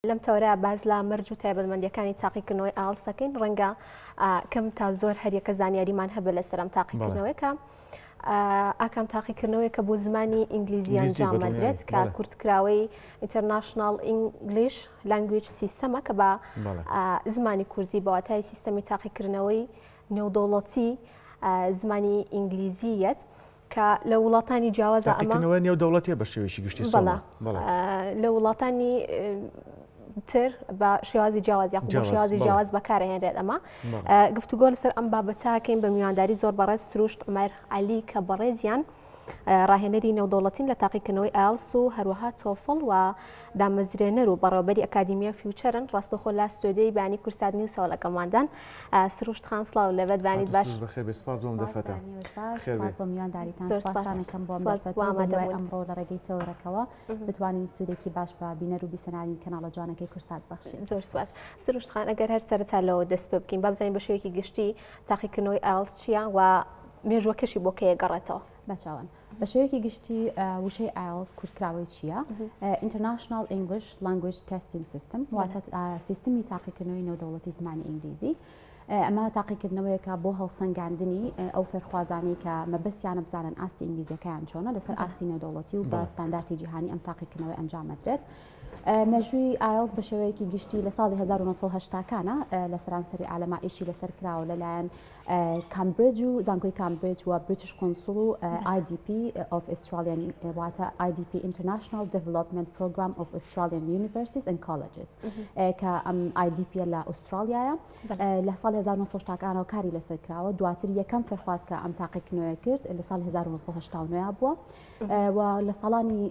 لەم تەورە باز لە مەرج و تایبەتمەندیەکانی تاقیکردنەوەی ئاڵسەکەین ڕەنگە کەم تا زۆر هەریەکە زانیاریمان هەبێت لەسەر ئەم تاقیکردنەوەیکە ئاکام تاقیکردنەوەی کە بۆ زمانی ئینگلیزی ئەنجامەدرێت کە کورتکراوەی ئینتەرناشنال ئینگلیش لانگویج سیستەمە کە بە زمانی کوردی بەواتای سیستەمی تاقیکردنەوەی نێودەوڵەتی زمانی ئینگلیزیەت کە لە وڵاتانی جیاوازە ئەمە نێودەوڵەتیە بە شێوەیەکی گشتی سەڵە لە وڵاتانی تر بە شێوازی جیاواز یاخود بە شێوازی جیاواز بەکارهێنرێت ئەمە گفتوگۆ لەسەر ئەم بابەتاکەین بە میوانداری زۆر بەڕێز سروشت عومەر عەلی کە بەڕێزیان ڕاهێنەری نێودەوڵەتین لە تاقیکردنەوەی ئایلتس و هەروەها تۆفڵ و دامەزرێنەر و بەڕێوەبەری ئەکادیمیە فیوچەرن ڕاستەوخۆ لا ستۆدیۆی بەیانی کورساردنی سەوە لەگەڵماندان سروشت خان سڵاو لەبەت بانیت باش سپاس بۆم دەفەتە بۆ میوانداریتان سپاسانەکەم بۆم دەفەتەوە ئەمڕۆ لە ڕێگەی تەورەکەوە بتوانین سوودێکی باش بە بینەر و بیسەنانی کەناڵە جوانەکەی کورسات بەخشین. زۆر سپاس سروشت خان ئەگەر هەر سەرەتا لەوە دەست پێ بکەین با بزانین بە شێوەیەکی گشتی تاقیکردنەوەی ئایلتس چییە و مێژووەکەشی بۆ کێ گەڕێتەوە بەچاوان بە شێوەیەکی گشتی وشەی ئایلتس کورتکراوەی چییە؟ International English Language Testing System واتە سیستمی تاقیکردنەوەی نێودەوڵەتی زمانی ئینگلیزی. ئەمە تاقیکردنەوەیەکە بۆ هەڵسەنگاندنی ئەو فێرخوازانی کە مەبەستیانە بزانن ئاستی ئینگلیزیەکەیان چۆنە لەسەر ئاستی نێودەوڵەتی و بە ستانداردی جیهانی ئەم تاقیکردنەوەی ئەنجامەدرێت. مێژووی ئایلتس بە شێوەیەکی گشتی لە ساڵی 1970کانە لە سەرانسەری عالەما ئیشی لەسەر کراوە لەلایەن کامبرج و زانکۆی کامبرج و بریتیش کۆنسڵ و IDP of Australian واتە IDP International Development Program of Australian Universities and Colleges کە ئەم IDP لە ئوسترالیایە لە ساڵی 1970کانەوە کاری لەسەر کراوە دواتر یەکەم فێرخواز کە ئەم تاقیکردنەوەی کرد لە ساڵی 1989 بووە و لە ساڵانی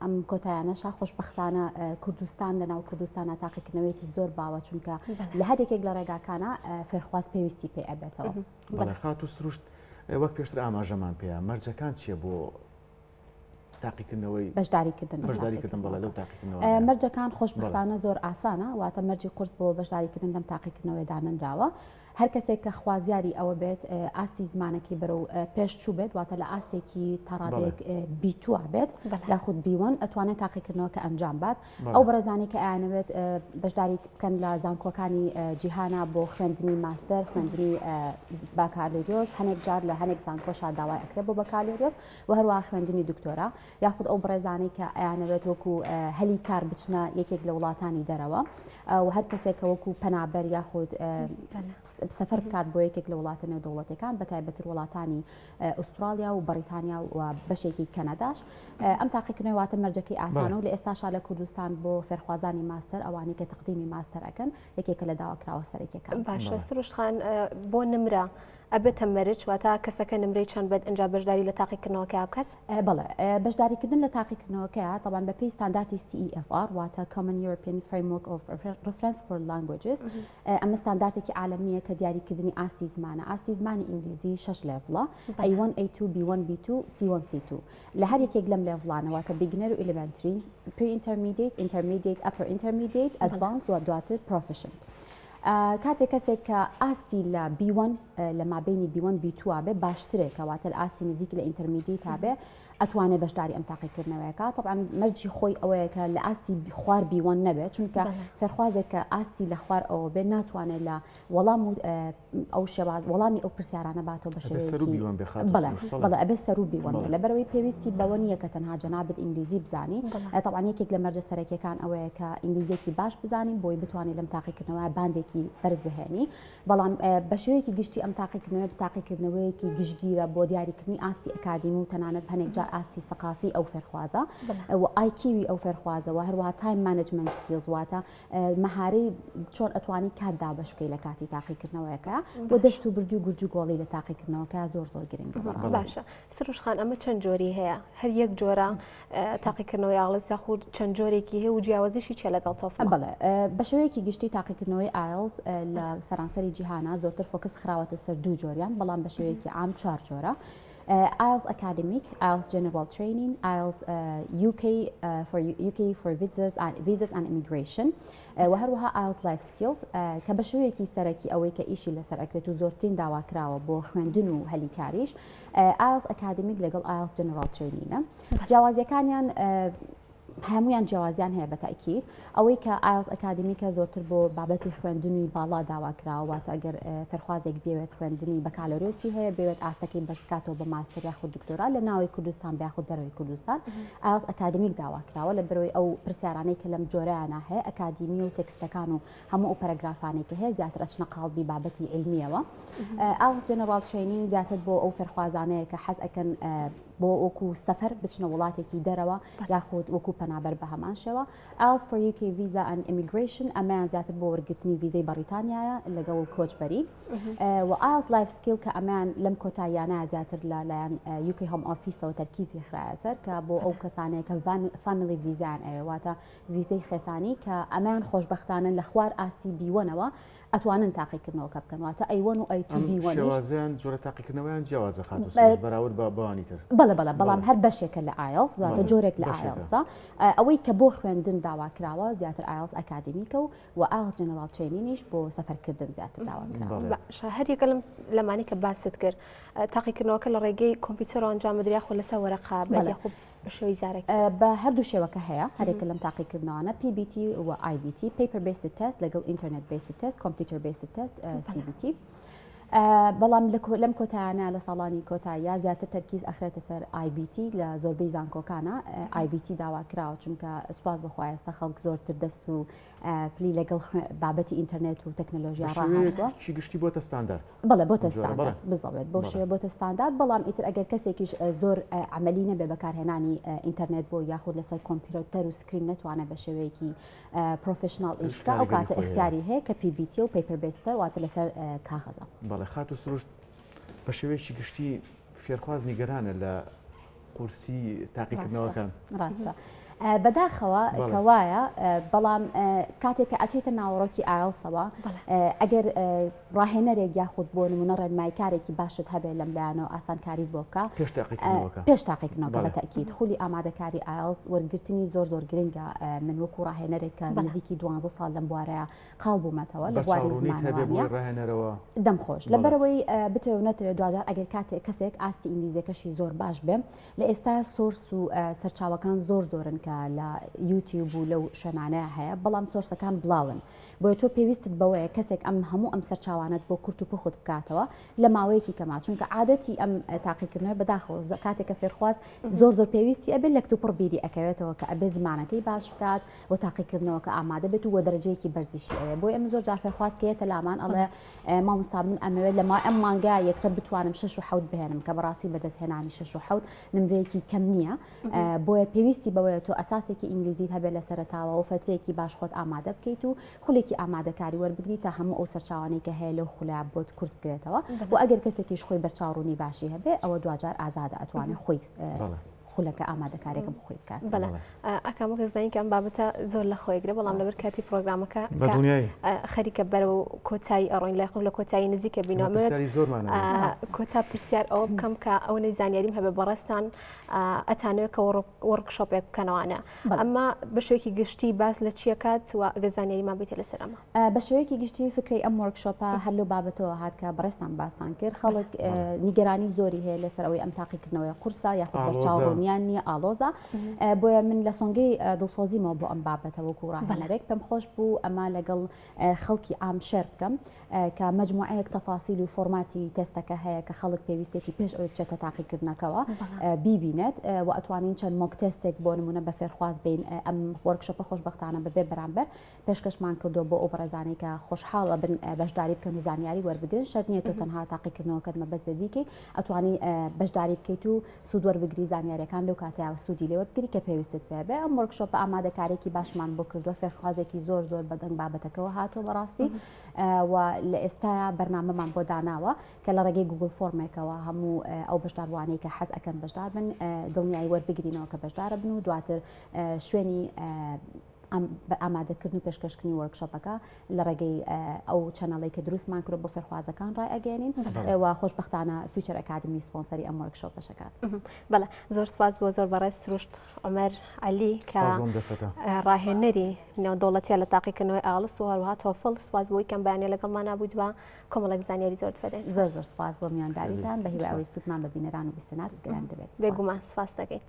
ئەم کۆتایانەشا خۆشبەختانە کوردستان لەناو کوردستانە تاقیکردنەوەیەکی زۆر باوە چونکە لە هەرێکێک لە ڕێگاکانە فێرخواز پێویستی پێ ئەبێتەوە. خات و سروشت وەک پێشتر ئاماژەمان پێەیە مەرجەکان چییە بۆ تاقیکردنەوەی بەشداریکردن بەڵێ لەو تاقیکردنەوە مەرجەکان خۆشبەختانە زۆر ئاسانە واتە مەرجی قورس بۆ بەشداریکردن دەم تاقیکردنەوەی دانراوە هەر کەسێک کە خوازیاری ئەوە بێت ئاستی زمانەکەی بەرەو پێش چوو بێت واتە لە ئاستێکی تاڕادێک بیتووە بێت یاخود بیوەن ئەتوانێت تاقیکردنەوە کە ئەنجام بات ئەو بەرەزانی کە ئایانەوێت بەشداری بکەن لە زانکۆکانی جیهانە بۆ خوێندنی ماستەر خوێندنی باکالۆریۆس هەنێک جار لە هەنێک زانکۆشا داوای ئەکرێت بۆ باکالۆریۆس و هەروەها خوێندنی دکتۆرا یاخود ئەو بەرەزانی کە ئایانەوێت وەکو هەلی کار بچنە یەکێک لە وڵاتانی دەرەوە و هەر کەسێک وەکو پەنابەر یاخود سەفەر بکات بۆ یەکێک لە وڵاتە نێودەوڵەتەکان بە تایبەتر وڵاتانی ئوسترالیا و بەریتانیا و بەشێکی کەنەداش ئەم تاقیکردنەوەی واتە مەرجەکەی ئاسانە و لە ئێستاشا لە کوردستان بۆ فێرخوازانی ماستەر ئەوانەی کە تەقدیمی ماستەر ئەکەن یەکێکە لە داواکراوە سەرەکیەکان. باشە سروشت خان بۆ نمرە ئەبێتە مەرج واتە کەسەکە نمرەی چەند بێت ئەنجا بەشداری لە تاقیکردنەوەکە بکات؟ بەڵێ بەشداریکردن لە تاقیکردنەوەکەیە طبعاً بە پێی ستانداردی CEFR واتە Common European Framework of Reference for Languages ئەمە ستانداردێکی عالەمیە کە دیاریکردنی ئاستی زمانە ئاستی زمانی ئینگلیزی 6 لێڤڵە A1 A2 B1 B2 C1 C2 لە هەر یەکێک لەم لێڤڵانە واتە beginner و elementary pre-intermediate intermediate upper intermediate advanced و دواتر proficient. کاتێک کەسێک کە ئاستی لە B1 لە مابینی B1 B2 بێ باشترێک کەواتە ئاستی نزیک لە ئینتەرمیدیت هابێ ئەتوانێت بەشداری ئەم تاقیکردنەوەیەکە طبعاً مەرجی خۆی ئەوەیە کە لە ئاستی خوار B1 نەبێت چونکە فێرخوازێک کە ئاستی لە خوار ئەوە بێ ناتوانێت لە وەڵام ئەو شێواز وەڵامی ئەو پرسیارانە باتەوە بە شێوەیەکی بەڵێ ئەبێت سەر و B1 لەبەرەوەی پێویستی بەوە نییە کە تەنها جەنابەت ئینگلیزی بزانی طبعاً یەکێک لە مەرجە سەرەکیەکان ئەوەیە کە ئینگلیزیێکی باش بزانین بۆی بتوانین لەم تاقیکردنەوە باندێکی بەرز بهێنی بەڵام بە شێوەیەکی گشتی ئەم تاقیکردنەوەیەکی گشتگیرە بۆ دیاریکردنی ئاستی ئەکادیمی و تەنانەت هەنێک جار ئاستی سەقافی ئەو فێرخوازە و IQ ئەو فێرخوازەوە هەروەها تایم مانجمنت سکیلز واتە مەهارەی چۆن ئەتوانی کاتدا بەش بکەی لە کاتی تاقیکردنەوەیەکە بۆ دەست و بردی و گورج و گۆڵی لە تاقیکردنەوەکە زۆر گرنگە. باشە سروش خان ئەمە چەند جۆری هەیە هەر یەک جۆرە تاقیکردنەوەی ئایلتس یاخود چەند جۆرێکی هەیە و جیاوازیشی چێ لەگەڵ تۆفڵ؟ بەڵێ بە شێوەیەکی گشتی تاقیکردنەوەی ئایلتس لە سەرانسەری جیهانە زۆرتر فۆکس خراوەتە سەر دوو جۆریان بەڵام بە شێوەیەکی عام 4 جۆرە. IELTS Academic, IELTS General Training, IELTS UK for visas and immigration و هەروەها IELTS Life Skills کە بە شێوەیەکی سەرەکی ئەوەی کە ئیشی لەسەر ئەکرێت و زۆرترین داواکراوە بۆ خوێندن و هەلیکاریش IELTS Academic لەگەڵ IELTS General Training جیاوازیەکانیان هەمویان جیاوازیان هەیە بەتاکید ئەوەی کە ئایلتس ئەکادمیکە زۆرتر بۆ بابەتی خوێندنی باڵا داواکراوە ئەگەر فەرخوازێک بێوێت خوێندنی بەکالۆرۆسی هەیە بێوێت ئاستەکەی بەرزکاتەوە بە ماستەر یاخود دکتۆرا لە ناوی کوردستان بیاخود دەرەوەی کوردستان ئایلتس ئەکادمیک داواکراوە لە بەرەوەی ئەو پرسیارانەی کە لەم جۆرەیانە هەیە ئەکادمی و تێکستەکان و هەموو ئەو پەرەگرافانێکی هەیە زیاتر ئەچنە قاڵبی بابەتی علمیەوە ئایلتس جنرال ترینینگ زیاتر بۆ ئەو فەرخوازانەیە کە حەز ئەکەن بۆ وەکو سەفەر بچنە وڵاتێکی دەرەوە یاخود وەکو پەنابەر بە هەمان شێوە IELTS for UK Visa and Immigration ئەمەیان زیاتر بۆ وەرگرتنی ڤیزەی بەریتانیایە لەگەڵ کۆچبەری و IELTS Life Skill کە ئەمەیان لەم کۆتاییانە زیاتر لەلایەن UK Home Officeەوە تەرکیزی خرایە سەر کە بۆ ئەو کەسانەیە کە فامیلی ڤیزایان ئەوێواتە ڤیزەی خێسانی کە ئەمەیان خۆشبەختانن لە خوار ئاستی بیوەنەوە ئەتوانن تاقیکردنەوەکە بکەن واتە ئەیوەن و ئەی تو بیوەنیش شێوازیان جۆرە تاقیکردنەوەیان جیاوازە خاتوس بەراورد بە بەوانی تر بەڵێ بەڵام هەر بەشێکە لە IELTS واتە جۆرێک لە IELTSە ئەوەی کە بۆ خوێندن داواکراوە زیاتر IELTS ئەکادمیکە و IELTS جنرال ترینینیش بۆ سەفەرکردن زیاتر داواکراوە هەر یەکە لەمانی کە باست کرد تاقیکردنەوەکە لە ڕێگەی کۆمپیوتەر ئەنجام بدرێ خۆ لەسەر وەرەقا بەخۆ بەشێوەی زارێک بە هەردوو شێوەکە هەیە هەرێکە لەم تاقیکردنەوەانە PBT و IBT paper based test لەگەڵ internet based test computer based test CBT بەڵام لەم کۆتایانە لە ساڵانی کۆتاییە زیاتر تەرکیز ئەخرێتە سەر IBT لە زۆربەی زانکۆکانە IBT داواکراوە چونکە سوپاس بەخوا ئێستا خەڵک زۆرتر دەست و پلی لەگەڵ بابەتی ئینتەرنێت و تەکنۆلۆژیا ڕاهاتوە چی گشتی بۆتە ستاندارد بەڵێ بۆتە ستاندارد بزەوێت بۆ شێوە بۆتە ستاندارد بەڵام ئیتر ئەگەر کەسێکیش زۆر عملی نەبێ بەکارهێنانی ئینتەرنێت بۆ یاخود لەسەر کۆمپیوتەر و سکرین نەتوانە بە شێوەیەکی پرۆفشنال ئیشکا ئەو کاتە اختیاری هەیە کە PBT و پیپر بیستە واتە لەسەر کاغەزە بەڵێ خات و سروشت بە شێوەیەکی گشتی فێرخواز نیگەرانە لە قورسی تاقیکردنەوەکان ڕاستە بەداخەوە کەوایە بەڵام کاتێک کە ئەچێتە ناوەڕۆکی ئایلسەوە ئەگەر ڕاهێنەرێک یاخود بۆ نمونە ڕێنماییکارێکی باشت هەبێت لەم لایەنەوە ئاسانکاریت بۆ بکە پێش تاقیکردنەوەکە بەتەکید خولی ئامادەکاری ئایلس وەرگرتنی زۆر گرنگە من وەکو ڕاهێنەرێک کە نزیکی 12 ساڵ لەم بوارەیە قاڵ بوومەتەوە لە بواری زمانوانیە دەمخۆش لەبەرەوەی بتوێنێتەوە دوادار ئەگەر کاتێک کەسێک ئاستی ئینگلیزیەکەشی زۆر باش بێ لە ئێستا سۆرس و سەرچاوەکان زۆرن کە لە یوتیوب و لەو شوێنانەیە هەیە بەڵام سۆرسەکان بڵاون بۆیە تۆ پێویستت بەوەیە کەسێک ئەم هەموو ئەم سەرچاوانت بۆ کورت و پخوت بکاتەوە لە ماوەیەکی کەما چونکە عادەتی ئەم تاقیکردنەوە بەداخەوە کاتێکە فێرخواز زۆر پێویستی ئەبێت لە کتوپڕ بیری ئەکەوێتەوە کە ئەبێ زمانەکەی باش بکات و تاقیکردنەوەکە ئامادە بێت و وە دەرەجەیەکی بەرزیشی ئەوێ بۆی ئەمە زۆر جار فێرخواز کەیەتە لامان ئەڵێ مامۆستا من ئەمەوێت لە ئەم مانگا یەکسەر بتوانم 6 و 7 بهێنم کە بەڕاستی بەدەستهێنانی 6 و 7 نمرەیەکی کەم نییە بۆیە پێویستی بەوەیە تۆ ئەساسێکی ئینگلیزیت هەبێت لە سەرتاوە و فترێکی باش خۆت ئامادە بکەیت و خولێکی ئامادەکاری وەربگریت تا هەموو ئەو سەرچاوانەی کە هەیە لەو خولە بۆت کورت بگرێتەوە و ئەگەر کەسێکیش خۆی بەرچاوڕوونی باشی هەبێ ئەوە دوجار ئازادە ئەتوانێت خۆی خولەکە ئامادەکارێکە بخۆی بکات بەڵێ ئەکەم کەزانین کە ئەم بابەتە زۆر لە خۆیگرێ بەڵام لەبەر کاتی پرۆگرامەکە خەریکە بەرەو کۆتایی ئەڕۆین لای خۆ لە کۆتایی نزیکە بینەوە کۆتا پرسیار ئەوە بکەم کە ئەو نەیزانیاریم هەبێ بەڕێستان ئەتانوێت کە وەرکشۆپێک بکەنەوەوانە ئەمە بە شێوەیەکی گشتی باس لە چیە کات و ئەگە زانیاریمان بێتە لەسەر ئەمە بە شێوەیەکی گشتی فکری ئەم وەرکشۆپە هەر لەو بابەتەوە هات کە بەڕێستان باسان کرد خەڵک نیگەرانی زۆری هەیە لەسەر ئەوەی ئەم تاقیکردنەوەی قورسا یاخود بەرچاوڕوونیان نییە ئالۆزە بۆیە من لە سۆنگەی دڵسۆزیمەوە بۆ ئەم بابەتە وەکو ڕاهێنەرێک پێم خۆش بوو ئەمە لەگەڵ خەڵکی عام شێر بکەم کە مجموعەیەک تەفاسیل و فۆرماتی تێستەکە هەیە کە خەڵک پێویستێتی پێش ئەوەی بچێتە تاقیکردنەکەەوە بیبینێت و ئەتوانین چەند مۆک تێستێک بۆ نمونە بە فێرخواز بین ئەم وەرکشۆپە خۆشبەختانە بەبێ بەرامبەر پێشکەشمان کردو بۆ ئەو بەڕێزانەی کە خۆشحاڵە بن بەشداری بکەن و زانیاری وەربگرن شەرت نییە تۆ تەنها تاقیکردنەوەکەت مەبەست بە بیکەی ئەتوانی بەشداری بکەیت و سوود وەربگری زانیاریەکان لەو کاتەوە سوودی لێوەرگری کە پێویستت پێ بێ ئەم وەرکشۆپە ئامادەکارێکی باشمان بۆ کردووە فێرخوازێکی زۆر بەدەنگ بابەتەکەەوە هاتۆ بەڕاستی و لە ئێستا بەرنامەمان بۆ داناوە کە لە ڕێگەی گوگل فۆرمێکەوە هەموو ئەو بەشداروانەی کە حەز ئەەکەن بەشدار بن دڵنیایی وەربگرینەوە کە بەشدارە بن و دواتر شوێنی ئامادەکردن و پێشکەشکردنی وەرکشۆپەکە لە ڕێگەی ئەو چەنەڵی کە دروستمان کرد بۆ فێرخوازەکان ڕای ئەگەێنین و خۆشبەختانە فیوچر ئەکادمی سپۆنسەری ئەم وەرکشۆپەشەکات بەڵێ زۆر سپاس بۆ زۆر بەڕێز سروشت عومەر عەلی کە ڕاهێنەری نێودەوڵەتیە لە تاقیکردنەوەی ئایلتس و هەروەها تۆفڵ سپاس بۆی کەم بەیانێ لەگەڵمان نابوویت بە کۆمەڵێک زانیاری زۆر فەدەین زۆر سپاس بۆ میوانداریتان بە هیوای ئەوەی سوودمان بە بینەران و بیستەنار گەیان دەبێت بێگومان سپاس دەکەین